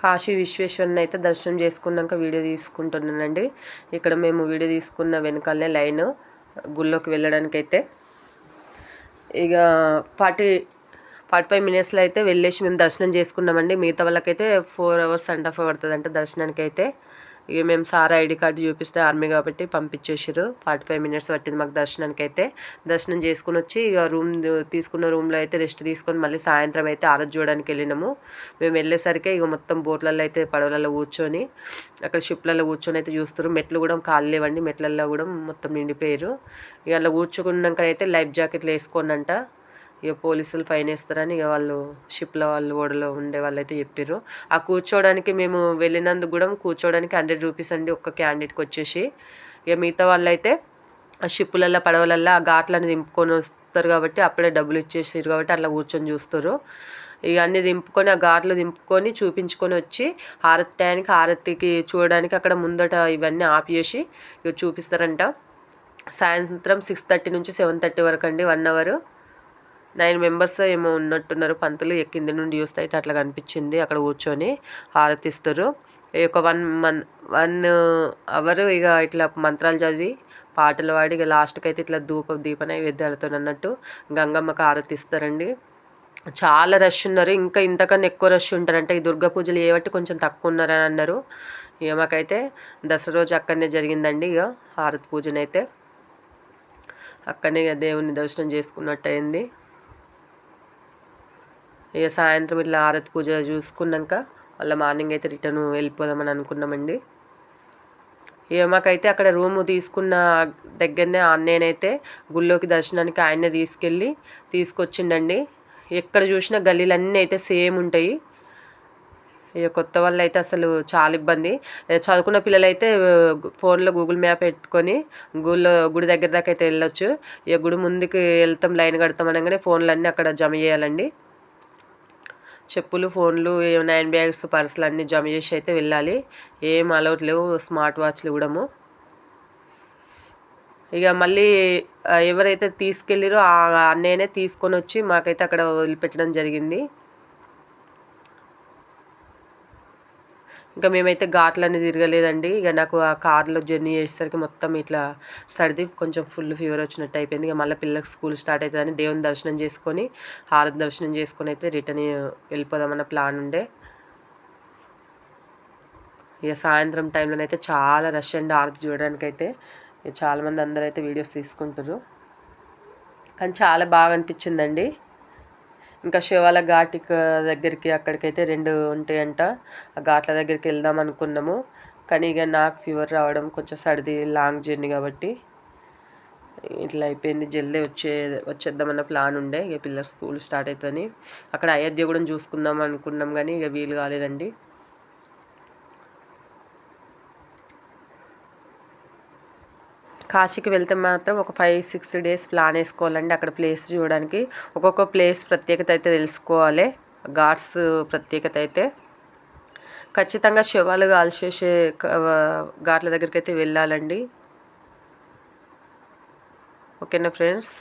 కాశీ విశ్వేశ్వరుని అయితే దర్శనం చేసుకున్నాక వీడియో తీసుకుంటున్నానండి. ఇక్కడ మేము వీడియో తీసుకున్న వెనకాలనే లైన్ గుళ్ళోకి వెళ్ళడానికి అయితే ఇక 45 మినిట్స్లో అయితే వెళ్ళేసి మేము దర్శనం చేసుకున్నామండి. మిగతా వాళ్ళకైతే 4 hours అండ్ హాఫ్ పడుతుందంట దర్శనానికి అయితే. ఇక మేము సార్ ఐడి కార్డు చూపిస్తే ఆర్మీ కాబట్టి పంపించేసారు. 45 మినిట్స్ పట్టింది మాకు దర్శనానికి అయితే. దర్శనం చేసుకుని వచ్చి ఇక తీసుకున్న రూమ్లో అయితే రెస్ట్ తీసుకొని మళ్ళీ సాయంత్రం అయితే ఆరతి చూడడానికి వెళ్ళినాము. మేము వెళ్ళేసరికి ఇక మొత్తం బోట్లలో అయితే పడవలలో కూర్చొని అక్కడ షిప్లలో కూర్చొని అయితే చూస్తారు. మెట్లు కూడా ఖాళీ లేవండి, మెట్లలో కూడా మొత్తం నిండిపోయారు. ఇక అలా కూర్చుకున్నాక అయితే లైఫ్ జాకెట్లు వేసుకోనంట. ఇక పోలీసులు ఫైన్ వేస్తారని ఇక వాళ్ళు షిప్లో వాళ్ళు ఓడలో ఉండే వాళ్ళు అయితే చెప్పారు. ఆ కూర్చోవడానికి మేము వెళ్ళినందుకు కూడా కూర్చోవడానికి 100 రూపీస్ అండి ఒక్క క్యాండిడేట్కి వచ్చేసి. ఇక మిగతా వాళ్ళు అయితే ఆ షిప్పులల్లో పడవలల్లో ఆ ఘాట్లను దింపుకొని వస్తారు కాబట్టి అప్పుడే డబ్బులు ఇచ్చేసారు కాబట్టి అట్లా కూర్చొని చూస్తారు. ఇక అన్నీ దింపుకొని ఆ ఘాట్లు దింపుకొని చూపించుకొని వచ్చి హారతికి చూడడానికి అక్కడ ముందట ఇవన్నీ ఆపేసి ఇక చూపిస్తారంట. సాయంత్రం 6:30 నుంచి 7:30 వరకు అండి, 1 hour. 9 members ఏమో ఉన్నట్టున్నారు పంతులు. కింద నుండి చూస్తే అయితే అట్లా కనిపించింది. అక్కడ కూర్చొని హారతిస్తారు. ఒక 1 hour ఇక ఇట్లా మంత్రాలు చదివి పాటలు పాడి ఇక లాస్ట్కి అయితే ఇట్లా దీప నైవేద్యాలతో అన్నట్టు గంగమ్మకి హారతిస్తారండి. చాలా రష్ ఉన్నారు. ఇంకా ఇంతకన్నా ఎక్కువ రష్ ఉంటారంటే ఈ దుర్గా పూజలు ఏవట్టి కొంచెం తక్కువ ఉన్నారని అన్నారు. ఇక మాకైతే దసరా రోజు అక్కడనే జరిగిందండి. ఇక హారతి పూజనైతే అక్కడనే ఇక దేవుని దర్శనం చేసుకున్నట్టు అయింది. ఇక సాయంత్రం ఇట్లా హారతి పూజ చూసుకున్నాక మళ్ళీ మార్నింగ్ అయితే రిటర్న్ వెళ్ళిపోదామని అనుకున్నామండి. ఇక మాకైతే అక్కడ రూము తీసుకున్న దగ్గరనే అన్నయ్యనైతే గుళ్ళోకి దర్శనానికి ఆయన్నే తీసుకొచ్చిండండి. ఎక్కడ చూసినా గల్లీలన్నీ అయితే సేమ్ ఉంటాయి. ఇక కొత్త వాళ్ళు అయితే అసలు చాలా ఇబ్బంది. చదువుకున్న పిల్లలు అయితే ఫోన్లో గూగుల్ మ్యాప్ పెట్టుకొని గుడి దగ్గర దాకా అయితే వెళ్ళొచ్చు. ఇక గుడి ముందుకు వెళ్తాం లైన్ కడతాం అనగానే ఫోన్లన్నీ అక్కడ జమ చేయాలండి. చెప్పులు, ఫోన్లు, హ్యాండ్ బ్యాగ్స్, పర్సులు అన్నీ జమ చేసి అయితే వెళ్ళాలి. ఏం అలౌట్ లేవు స్మార్ట్ వాచ్లు కూడా. ఇక మళ్ళీ ఎవరైతే తీసుకెళ్ళిరో ఆ అన్నయ్యనే తీసుకొని వచ్చి మాకైతే అక్కడ వదిలిపెట్టడం జరిగింది. ఇంకా మేమైతే ఘాట్లన్నీ తిరగలేదండి. ఇక నాకు ఆ కార్లో జర్నీ చేసేసరికి మొత్తం ఇట్లా సర్ది కొంచెం ఫుల్ ఫీవర్ వచ్చినట్టు అయిపోయింది. ఇక మళ్ళీ పిల్లలకు స్కూల్ స్టార్ట్ అవుతుందని దేవుని దర్శనం చేసుకొని హారతి దర్శనం చేసుకొని అయితే రిటర్న్ వెళ్ళిపోదామన్న ప్లాన్ ఉండే. ఇక సాయంత్రం టైంలోనైతే చాలా రష్ అండి హారతి చూడడానికైతే. చాలామంది అందరూ అయితే వీడియోస్ తీసుకుంటారు. కానీ చాలా బాగా అనిపించిందండి. ఇంకా శివాల ఘాటిక దగ్గరికి అక్కడికైతే 2 ఉంటాయంట. ఆ ఘాట్ల దగ్గరికి వెళ్దాం అనుకున్నాము. కానీ ఇక నాకు ఫీవర్ రావడం, కొంచెం సర్ది, లాంగ్ జర్నీ కాబట్టి ఇట్లా అయిపోయింది. జల్దీ వచ్చేద్దామన్న ప్లాన్ ఉండే. ఇక పిల్లల స్కూల్ స్టార్ట్ అవుతుందని అక్కడ అయోధ్య కూడా చూసుకుందాం అనుకున్నాం కానీ ఇక వీలు కాలేదండి. కాశీకి వెళ్తే మాత్రం ఒక 5-6 days ప్లాన్ వేసుకోవాలండి అక్కడ ప్లేస్ చూడడానికి. ఒక్కొక్క ప్లేస్ ప్రత్యేకత అయితే తెలుసుకోవాలి. ఘాట్స్ ప్రత్యేకత అయితే ఖచ్చితంగా శవాలు కాల్చేసే ఘాట్ల దగ్గరికి అయితే వెళ్ళాలండి. ఓకేనా ఫ్రెండ్స్.